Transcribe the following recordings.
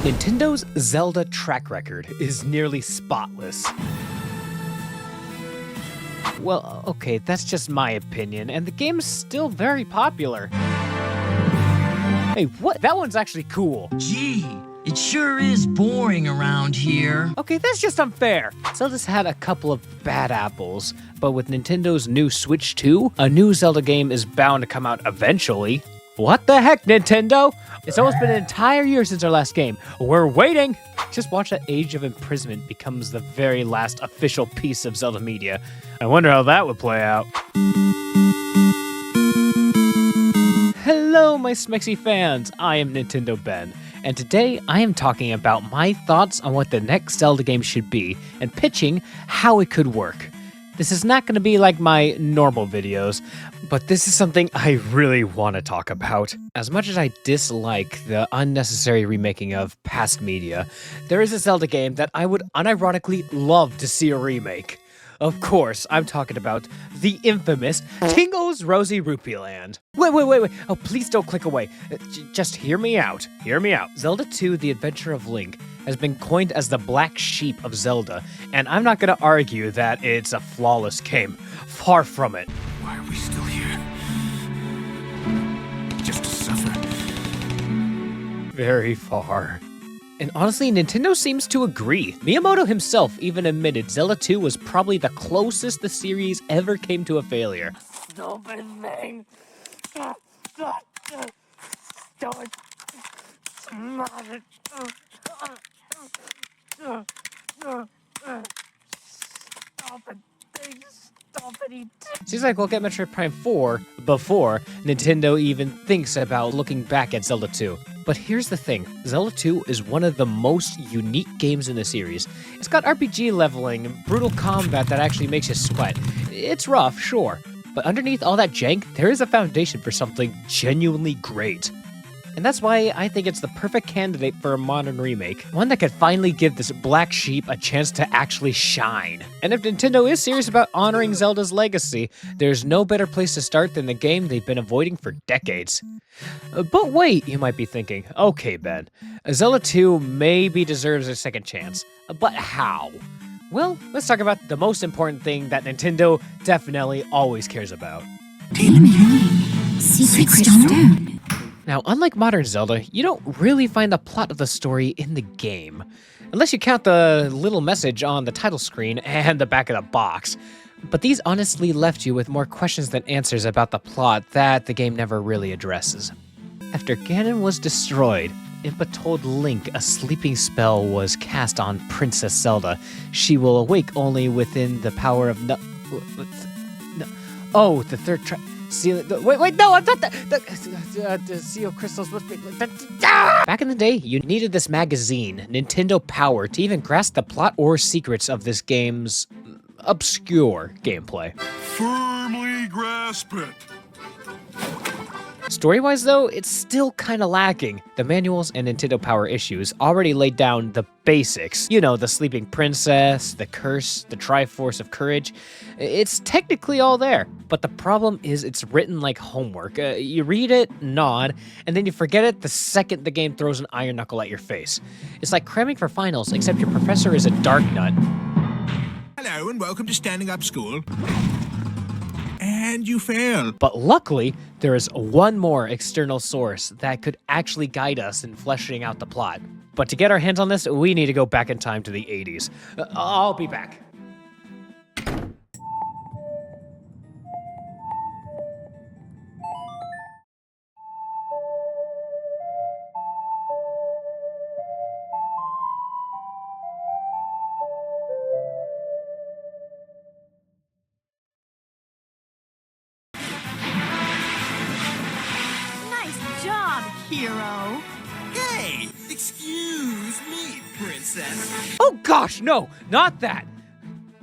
Nintendo's Zelda track record is nearly spotless. Well, okay, that's just my opinion, and the game's still very popular. Hey, what? That one's actually cool. Gee, it sure is boring around here. Okay, that's just unfair. Zelda's had a couple of bad apples, but with Nintendo's new Switch 2, a new Zelda game is bound to come out eventually. What the heck, Nintendo? It's almost been an entire year since our last game. We're waiting! Just watch that Age of Imprisonment becomes the very last official piece of Zelda media. I wonder how that would play out. Hello, my Smexy fans. I am Nintendo Ben, and today I am talking about my thoughts on what the next Zelda game should be and pitching how it could work. This is not going to be like my normal videos, but this is something I really want to talk about. As much as I dislike the unnecessary remaking of past media, there is a Zelda game that I would unironically love to see a remake. Of course, I'm talking about the infamous Tingo's Rosy Rupee Land. Wait. Oh, please don't click away. Just hear me out. Hear me out. Zelda II: The Adventure of Link has been coined as the black sheep of Zelda, and I'm not going to argue that it's a flawless game. Far from it. Why are we still here? Just to suffer. Very far. And honestly, Nintendo seems to agree. Miyamoto himself even admitted Zelda 2 was probably the closest the series ever came to a failure. Stupid thing. Stop it. Smash it. Stop it. Stop it. Seems like we'll get Metroid Prime 4 before Nintendo even thinks about looking back at Zelda 2. But here's the thing, Zelda 2 is one of the most unique games in the series. It's got RPG leveling and brutal combat that actually makes you sweat. It's rough, sure, but underneath all that jank, there is a foundation for something genuinely great. And that's why I think it's the perfect candidate for a modern remake. One that could finally give this black sheep a chance to actually shine. And if Nintendo is serious about honoring Zelda's legacy, there's no better place to start than the game they've been avoiding for decades. But wait, you might be thinking, okay Ben, Zelda 2 maybe deserves a second chance, but how? Well, let's talk about the most important thing that Nintendo definitely always cares about. Secret Stone. Now, unlike modern Zelda, you don't really find the plot of the story in the game, unless you count the little message on the title screen and the back of the box. But these honestly left you with more questions than answers about the plot that the game never really addresses. After Ganon was destroyed, Impa told Link a sleeping spell was cast on Princess Zelda. She will awake only within the power of the third seal. Wait, no, I'm not the seal crystals must be. Back in the day, you needed this magazine, Nintendo Power, to even grasp the plot or secrets of this game's obscure gameplay. Firmly grasp it. Story-wise, though, it's still kinda lacking. The manuals and Nintendo Power issues already laid down the basics. You know, the sleeping princess, the curse, the Triforce of Courage. It's technically all there, but the problem is it's written like homework. You read it, nod, and then you forget it the second the game throws an iron knuckle at your face. It's like cramming for finals, except your professor is a dark nut. Hello and welcome to Standing Up School. And you fail. But luckily, there is one more external source that could actually guide us in fleshing out the plot. But to get our hands on this, we need to go back in time to the 80s. I'll be back. Hero. Hey, excuse me, princess. Oh gosh, no, not that!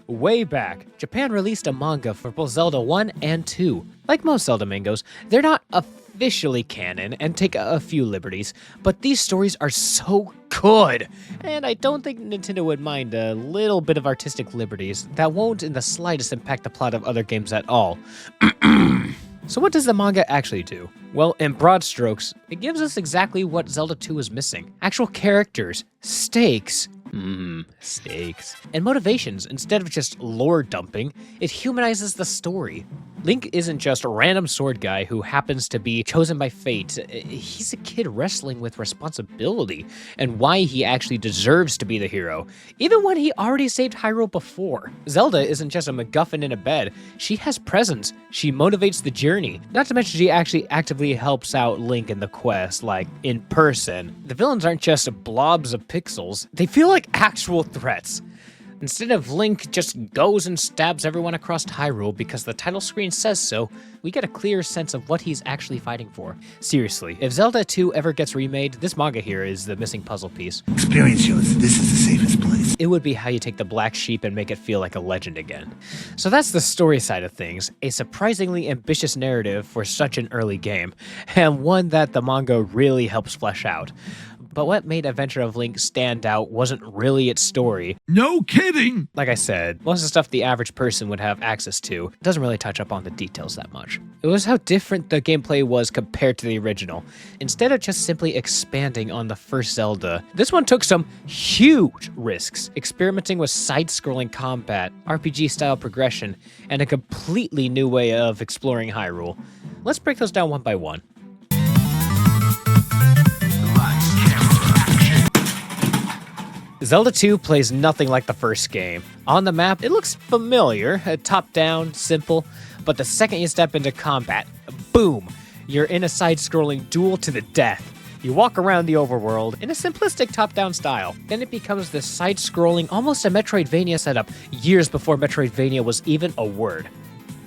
Way back, Japan released a manga for both Zelda 1 and 2. Like most Zelda mangas, they're not officially canon and take a few liberties, but these stories are so good, and I don't think Nintendo would mind a little bit of artistic liberties that won't in the slightest impact the plot of other games at all. So what does the manga actually do? Well, in broad strokes, it gives us exactly what Zelda 2 is missing. Actual characters, stakes, stakes, and motivations. Instead of just lore dumping, it humanizes the story. Link isn't just a random sword guy who happens to be chosen by fate. He's a kid wrestling with responsibility and why he actually deserves to be the hero, even when he already saved Hyrule before. Zelda isn't just a MacGuffin in a bed. She has presence. She motivates the journey. Not to mention she actually actively helps out Link in the quest, like in person. The villains aren't just blobs of pixels. They feel like actual threats. Instead of Link just goes and stabs everyone across Hyrule because the title screen says so, we get a clear sense of what he's actually fighting for. Seriously, if Zelda 2 ever gets remade, this manga here is the missing puzzle piece. Experience shows this is the safest place. It would be how you take the black sheep and make it feel like a legend again. So that's the story side of things, a surprisingly ambitious narrative for such an early game, and one that the manga really helps flesh out. But what made Adventure of Link stand out wasn't really its story. No kidding! Like I said, most of the stuff the average person would have access to doesn't really touch up on the details that much. It was how different the gameplay was compared to the original. Instead of just simply expanding on the first Zelda, this one took some huge risks, experimenting with side-scrolling combat, RPG-style progression, and a completely new way of exploring Hyrule. Let's break those down one by one. Zelda 2 plays nothing like the first game. On the map, it looks familiar, top-down, simple, but the second you step into combat, boom, you're in a side-scrolling duel to the death. You walk around the overworld in a simplistic top-down style. Then it becomes this side-scrolling, almost a Metroidvania setup, years before Metroidvania was even a word.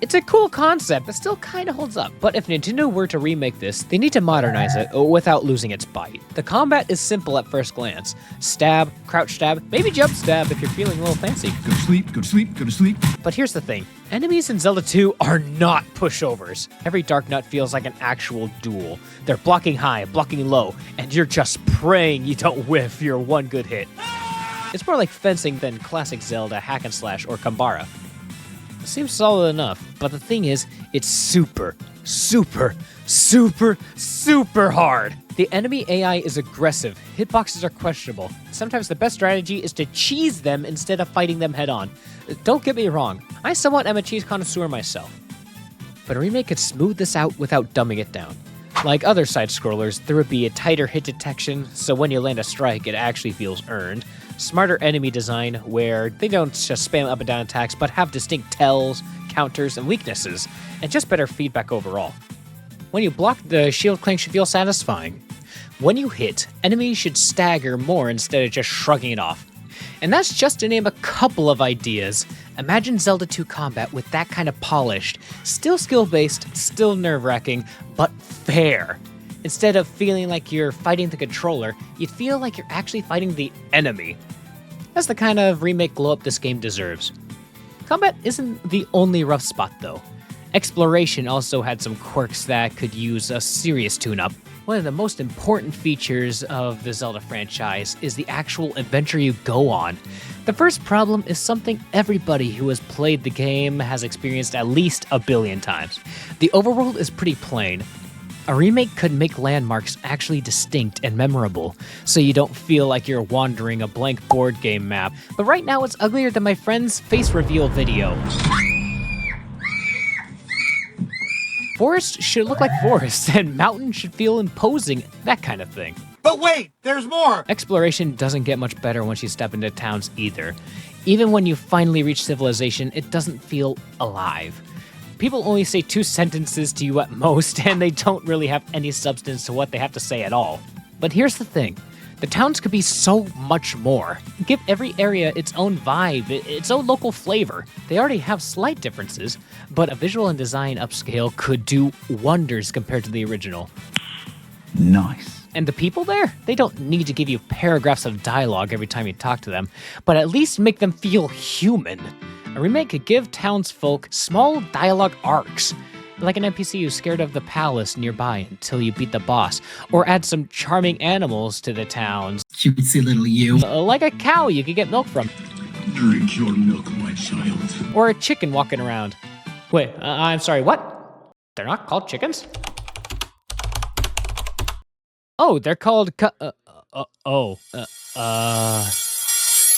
It's a cool concept that still kinda holds up, but if Nintendo were to remake this, they need to modernize it without losing its bite. The combat is simple at first glance. Stab, crouch stab, maybe jump stab if you're feeling a little fancy. Go to sleep, go to sleep, go to sleep. But here's the thing, enemies in Zelda 2 are not pushovers. Every Dark Nut feels like an actual duel. They're blocking high, blocking low, and you're just praying you don't whiff your one good hit. It's more like fencing than classic Zelda hack and slash or Kambara. Seems solid enough, but the thing is, it's super hard. The enemy AI is aggressive, hitboxes are questionable. Sometimes the best strategy is to cheese them instead of fighting them head on. Don't get me wrong, I somewhat am a cheese connoisseur myself. But a remake could smooth this out without dumbing it down. Like other side-scrollers, there would be a tighter hit detection, so when you land a strike, it actually feels earned. Smarter enemy design, where they don't just spam up and down attacks, but have distinct tells, counters, and weaknesses, and just better feedback overall. When you block, the shield clank should feel satisfying. When you hit, enemies should stagger more instead of just shrugging it off. And that's just to name a couple of ideas. Imagine Zelda 2 combat with that kind of polished, still skill-based, still nerve-wracking, but fair. Instead of feeling like you're fighting the controller, you'd feel like you're actually fighting the enemy. That's the kind of remake glow-up this game deserves. Combat isn't the only rough spot, though. Exploration also had some quirks that could use a serious tune-up. One of the most important features of the Zelda franchise is the actual adventure you go on. The first problem is something everybody who has played the game has experienced at least a billion times. The overworld is pretty plain. A remake could make landmarks actually distinct and memorable, so you don't feel like you're wandering a blank board game map. But right now it's uglier than my friend's face reveal video. Forest should look like forest, and mountain should feel imposing, that kind of thing. But wait, there's more! Exploration doesn't get much better once you step into towns either. Even when you finally reach civilization, it doesn't feel alive. People only say 2 sentences to you at most, and they don't really have any substance to what they have to say at all. But here's the thing. The towns could be so much more. Give every area its own vibe, its own local flavor. They already have slight differences, but a visual and design upscale could do wonders compared to the original. Nice. And the people there? They don't need to give you paragraphs of dialogue every time you talk to them, but at least make them feel human. A remake could give townsfolk small dialogue arcs, like an NPC who's scared of the palace nearby until you beat the boss, or add some charming animals to the towns. Cutesy little you. Like a cow you could get milk from. Drink your milk, my child. Or a chicken walking around. Wait, I'm sorry, what? They're not called chickens? Oh, they're called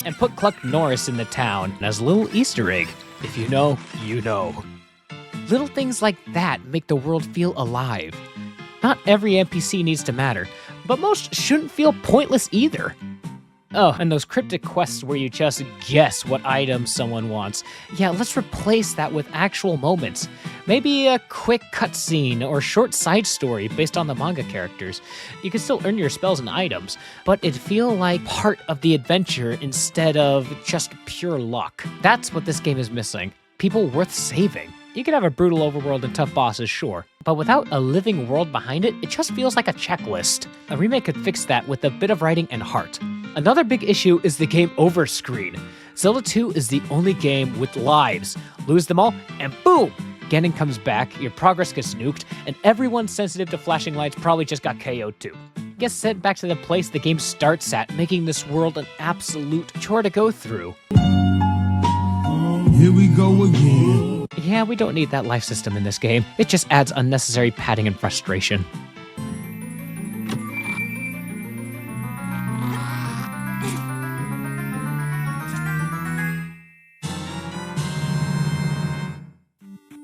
and put Cluck Norris in the town as a little Easter egg. If you know, you know. Little things like that make the world feel alive. Not every NPC needs to matter, but most shouldn't feel pointless either. Oh, and those cryptic quests where you just guess what item someone wants. Yeah, let's replace that with actual moments. Maybe a quick cutscene or short side story based on the manga characters. You can still earn your spells and items, but it'd feel like part of the adventure instead of just pure luck. That's what this game is missing. People worth saving. You can have a brutal overworld and tough bosses, sure, but without a living world behind it, it just feels like a checklist. A remake could fix that with a bit of writing and heart. Another big issue is the game over screen. Zelda 2 is the only game with lives. Lose them all, and boom! Ganon comes back, your progress gets nuked, and everyone sensitive to flashing lights probably just got KO'd too. Gets sent back to the place the game starts at, making this world an absolute chore to go through. Here we go again. Yeah, we don't need that life system in this game. It just adds unnecessary padding and frustration.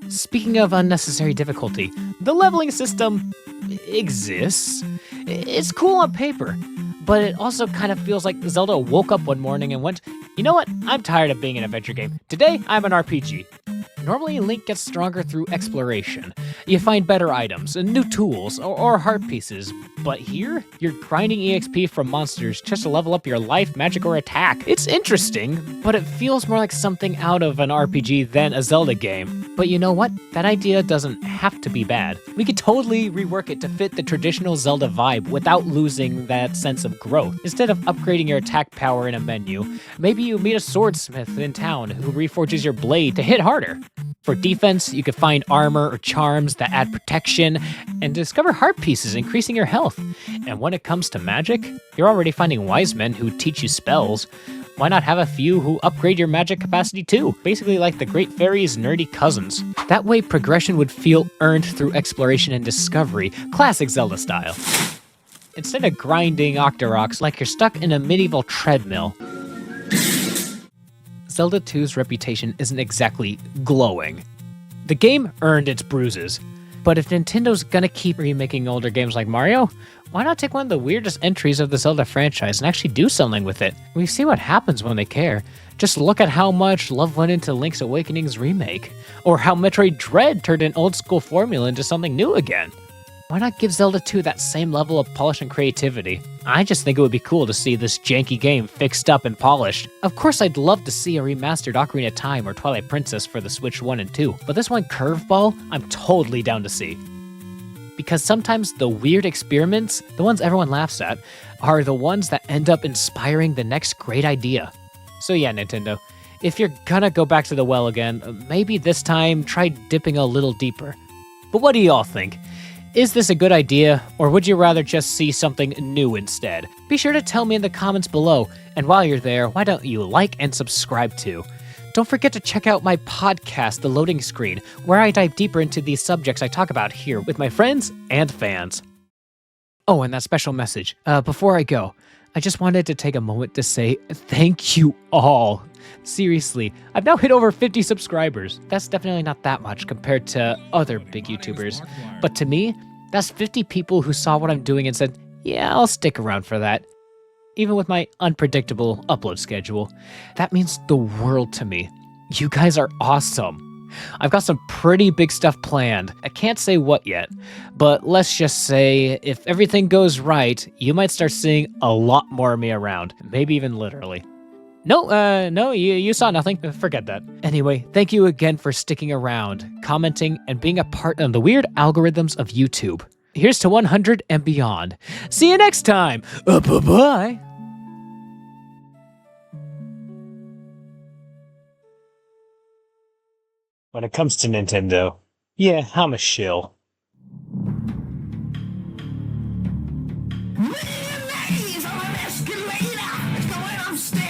Speaking of unnecessary difficulty, the leveling system exists. It's cool on paper, but it also kind of feels like Zelda woke up one morning and went, you know what, I'm tired of being an adventure game. Today, I'm an RPG. Normally, Link gets stronger through exploration. You find better items, and new tools, or heart pieces. But here, you're grinding EXP from monsters just to level up your life, magic, or attack. It's interesting, but it feels more like something out of an RPG than a Zelda game. But you know what? That idea doesn't have to be bad. We could totally rework it to fit the traditional Zelda vibe without losing that sense of growth. Instead of upgrading your attack power in a menu, maybe you meet a swordsmith in town who reforges your blade to hit harder. For defense, you could find armor or charms that add protection, and discover heart pieces, increasing your health. And when it comes to magic, you're already finding wise men who teach you spells. Why not have a few who upgrade your magic capacity too? Basically like the Great Fairy's nerdy cousins. That way progression would feel earned through exploration and discovery, classic Zelda style. Instead of grinding Octoroks like you're stuck in a medieval treadmill. Zelda 2's reputation isn't exactly glowing. The game earned its bruises, but if Nintendo's gonna keep remaking older games like Mario, why not take one of the weirdest entries of the Zelda franchise and actually do something with it? We see what happens when they care. Just look at how much love went into Link's Awakening's remake, or how Metroid Dread turned an old school formula into something new again. Why not give Zelda 2 that same level of polish and creativity? I just think it would be cool to see this janky game fixed up and polished. Of course, I'd love to see a remastered Ocarina of Time or Twilight Princess for the Switch 1 and 2, but this one curveball, I'm totally down to see. Because sometimes the weird experiments, the ones everyone laughs at, are the ones that end up inspiring the next great idea. So yeah, Nintendo, if you're gonna go back to the well again, maybe this time try dipping a little deeper. But what do y'all think? Is this a good idea, or would you rather just see something new instead? Be sure to tell me in the comments below, and while you're there, why don't you like and subscribe too? Don't forget to check out my podcast, The Loading Screen, where I dive deeper into these subjects I talk about here with my friends and fans. Oh, and that special message. Before I go, I just wanted to take a moment to say thank you all. Seriously, I've now hit over 50 subscribers. That's definitely not that much compared to other big YouTubers. But to me, that's 50 people who saw what I'm doing and said, yeah, I'll stick around for that. Even with my unpredictable upload schedule, that means the world to me. You guys are awesome. I've got some pretty big stuff planned. I can't say what yet, but let's just say if everything goes right, you might start seeing a lot more of me around, maybe even literally. No, you saw nothing. Forget that. Anyway, thank you again for sticking around, commenting, and being a part of the weird algorithms of YouTube. Here's to 100 and beyond. See you next time. Bye-bye. When it comes to Nintendo, yeah, I'm a shill. Mayonnaise on an escalator! It's the way I'm standing!